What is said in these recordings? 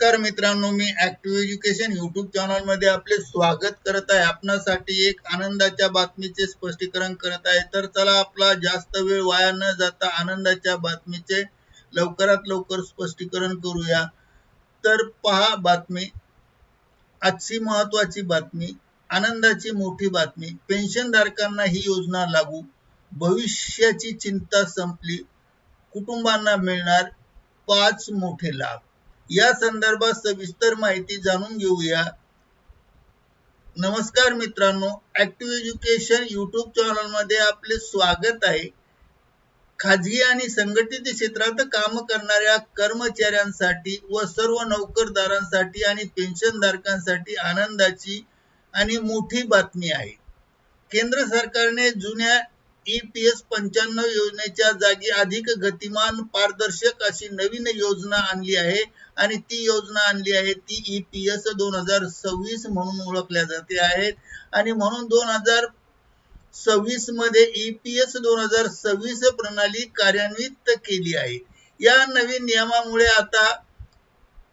नमस्कार मित्रांनो, मी active education YouTube channel मध्ये आपले स्वागत करत आहे। आपणासाठी एक आनंदाच्या बातमीचे स्पष्टीकरण करत आहे। तर चला आपला जास्त वेळ वाया न जाता आनंदाच्या बातमीचे लवकरात लवकर स्पष्टीकरण करूया। तर पहा बातमी, आजची महत्त्वाची बातमी, आनंदाची मोठी बातमी। पेन्शनधारकांना ही योजना लागू, भविष्याची चिंता संपली, कुटुंबांना मिळणार 5 मोठे लाभ। या संदर्भात सविस्तर माहिती जाणून घेऊया। नमस्कार मित्रांनो, ऍक्टिव्ह एज्युकेशन यूट्यूब चॅनल मध्ये आपले स्वागत आहे। खाजगी आणि संघटित क्षेत्रात काम करणाऱ्या कर्मचाऱ्यांसाठी व सर्व नोकरदारांसाठी आणि पेन्शनधारकांसाठी आनंदाची आणि मोठी बातमी आहे। केंद्र सरकारने जुन्या EPS 95 योजनेच्या जागी अधिक गतिमान, पारदर्शक अशी नवीन योजना आणली आहे आणि ती योजना आणली आहे ती EPS 2026 म्हणून ओळखल्या जाते आहे। आणि म्हणून 2026 मध्ये EPS 2026 प्रणाली कार्यान्वित केली आहे। या नवीन नियमामुळे आता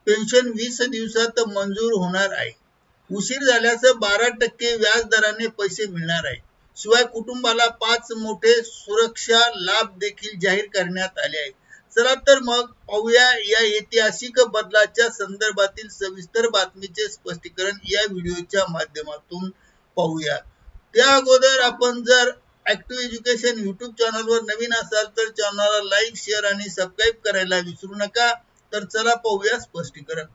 पेन्शन 20 दिवसात मंजूर होणार आहे। उशीर झाल्यास 12% व्याज दराने पैसे मिळणार आहे। शिवाय कुटुंबाला 5 मोठे सुरक्षा लाभ देखील जाहीर करण्यात आले आहेत। चला तर मग पाहूया या ऐतिहासिक बदलाच्या संदर्भातील सविस्तर बातमीचे स्पष्टीकरण या व्हिडिओच्या माध्यमातून पाहूया। त्या अगोदर आपण जर ऍक्टिव्ह एज्युकेशन यूट्यूब चॅनलवर नवीन असाल तर चॅनलला लाईक, शेअर आणि सबस्क्राईब करायला विसरू नका। तर चला पाहूया स्पष्टीकरण।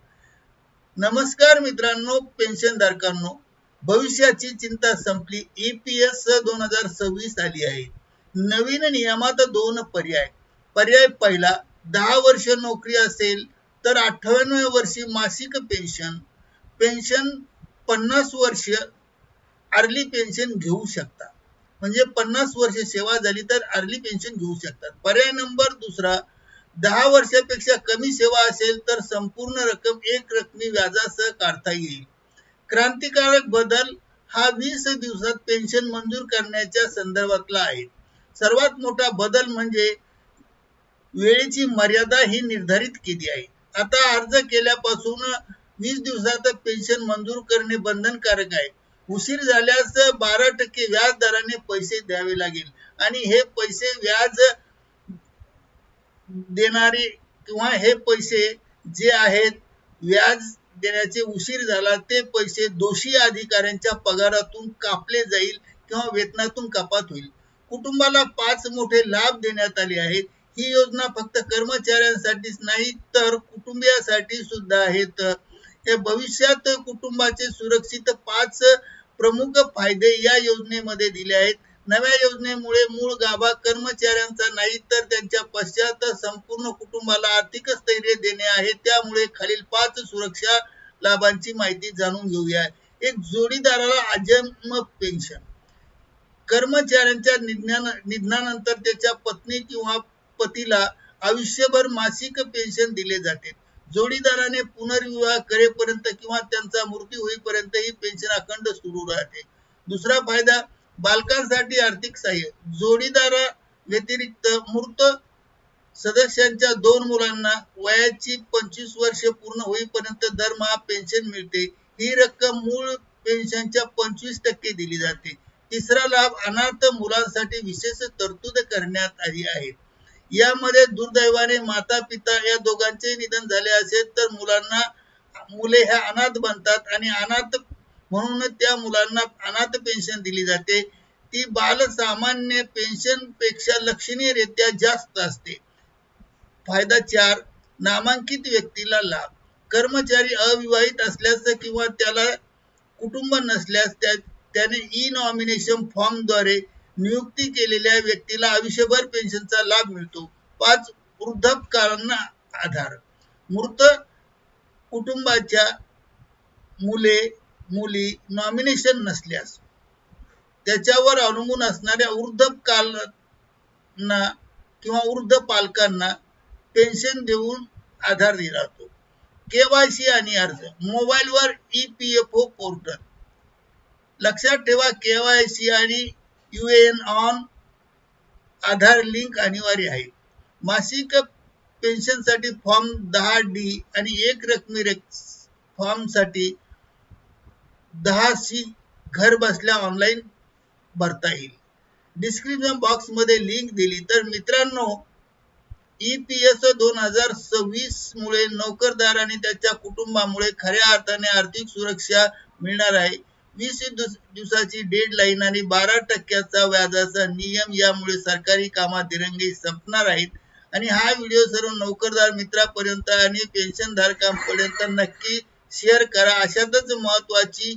नमस्कार मित्रांनो, पेन्शनधारकांनो, भविष्याची चिंता संपली, EPS 2026 आली आहे। नवीन नियमात 2 पर्याय। पर्याय पहिला, 10 वर्ष नोकरी असेल तर 58व्या वर्षी मासिक पेन्शन 50 वर्ष अर्ली पेन्शन घेऊ शकता। म्हणजे 50 वर्ष सेवा झाली तर अर्ली पेन्शन घेऊ शकतात। पर्याय नंबर दुसरा, 10 वर्षापेक्षा कमी सेवा असेल तर संपूर्ण रक्कम एक रकमी व्याजासह काढता येईल। क्रांतिकारक बदल हा 20 दिवसात पेन्शन मंजूर करण्याच्या संदर्भातला आहे। सर्वात मोठा बदल म्हणजे वेळेची मर्यादा ही निर्धारित केली आहे। आता अर्ज केल्यापासून 20 दिवसात पेन्शन मंजूर करणे बंधनकारक आहे। उशीर झाल्यास 12% व्याज दराने पैसे द्यावे लागेल आणि हे पैसे व्याज देणारे किंवा हे पैसे जे आहेत व्याज देण्याचे उशीर झाला ते पैसे दोषी अधिकाऱ्यांच्या पगारातून कापले जाईल किंवा वेतनातून कपात होईल। कुटुंबाला 5 मोठे लाभ देण्यात आले आहेत। ही योजना फक्त कर्मचाऱ्यांसाठीच नाही तर कुटुंबियासाठी सुद्धा आहेत। या भविष्यात कुटुंबाचे सुरक्षित 5 प्रमुख फायदे या योजनेमध्ये दिले आहेत। नव्या योजनेमुळे मूळ गाभा कर्मचाऱ्यांचा नाही तर त्यांच्या पश्चात संपूर्ण कुटुंबाला आर्थिक स्थैर्य देणे आहे। त्यामुळे खालील 5 सुरक्षा लाभांची माहिती जाणून घेऊया। एक, जोडीदाराला आजन्म पेन्शन। कर्मचाऱ्यांच्या निधनानंतर त्याच्या पत्नी किंवा पतीला आयुष्यभर मासिक पेन्शन दिले जाते। जोडीदाराने पुनर्विवाह करेपर्यंत किंवा त्यांचा मृत्यू होईपर्यंत ही पेन्शन अखंड सुरू राहते। दुसरा फायदा, बालकांसाठी आर्थिक सहाय्य। जोडीदारा व्यतिरिक्त मृत सदस्यांच्या 2 मुलांना वयाची 25 वर्षे पूर्ण होईपर्यंत दरमहा पेन्शन मिळते। ही रक्कम मूळ पेन्शनच्या 25% दिली जाते। तिसरा लाभ, अनाथ मुलांसाठी विशेष तरतूद करण्यात आली आहे। यामध्ये दुर्दैवाने माता पिता या दोघांचे निधन झाले असेल तर मुले ह्या अनाथ बनतात आणि अनाथ म्हणून त्या मुलांना अनाथ पेन्शन दिली जाते। ती बालसामान्य पेन्शन पेक्षा लक्षणीयरित्या जास्त असते। फायदा 4, नामांकित व्यक्तीला लाभ। कर्मचारी अविवाहित असल्यास किंवा त्याला कुटुंब नसल्यास त्याने ई-नॉमिनेशन फॉर्मद्वारे नियुक्ती केलेल्या व्यक्तीला आयुष्यभर पेन्शनचा लाभ मिळतो। 5, वृद्धापकाळांना आधार। मृत कुटुंबाच्या मुले मुली नॉमिनेशन नसल्यास त्याच्यावर अवलंबून असणाऱ्या वृद्धापकाळांना किंवा वृद्ध पालकांना पेन्शन देऊन आधार दिला जातो। KYC आणि अर्ज। मोबाईलवर EPFO पोर्टल। लक्षात ठेवा, KYC आणि UAN ऑन आधार लिंक अनिवार्य आहे। मासिक पेन्शनसाठी फॉर्म 10D आणि एक रकमी फॉर्मसाठी 10C घर बसल्या ऑनलाईन भरता येईल. डिस्क्रिप्शन बॉक्स मध्ये लिंक दिली. तर मित्रांनो, EPS 2026 मुळे नोकरदार आणि त्याच्या कुटुंबामुळे खऱ्या अर्थाने आर्थिक सुरक्षा मिळणार आहे. 20 दिवसाची डेडलाईन आणि 12% व्याजाचा नियम यामुळे सरकारी कामात दिरंगाई संपणार आहेत. आणि हा व्हिडिओ सर्व नोकरदार मित्रांपर्यंत आणि पेन्शनधारकांपर्यंत नक्की शेअर करा. अशातच महत्त्वाची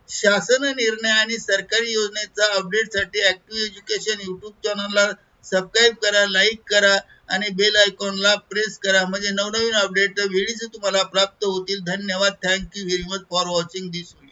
शासन निर्णय आणि सरकारी योजनेचा अपडेटसाठी ॲक्टिव्ह एज्युकेशन यूट्यूब चॅनलला सबस्क्राईब करा, लाईक करा आणि बेल आयकॉनला प्रेस करा, म्हणजे नवनवीन अपडेट वेळीच तुम्हाला प्राप्त होतील. धन्यवाद. Thank you very much for watching this video.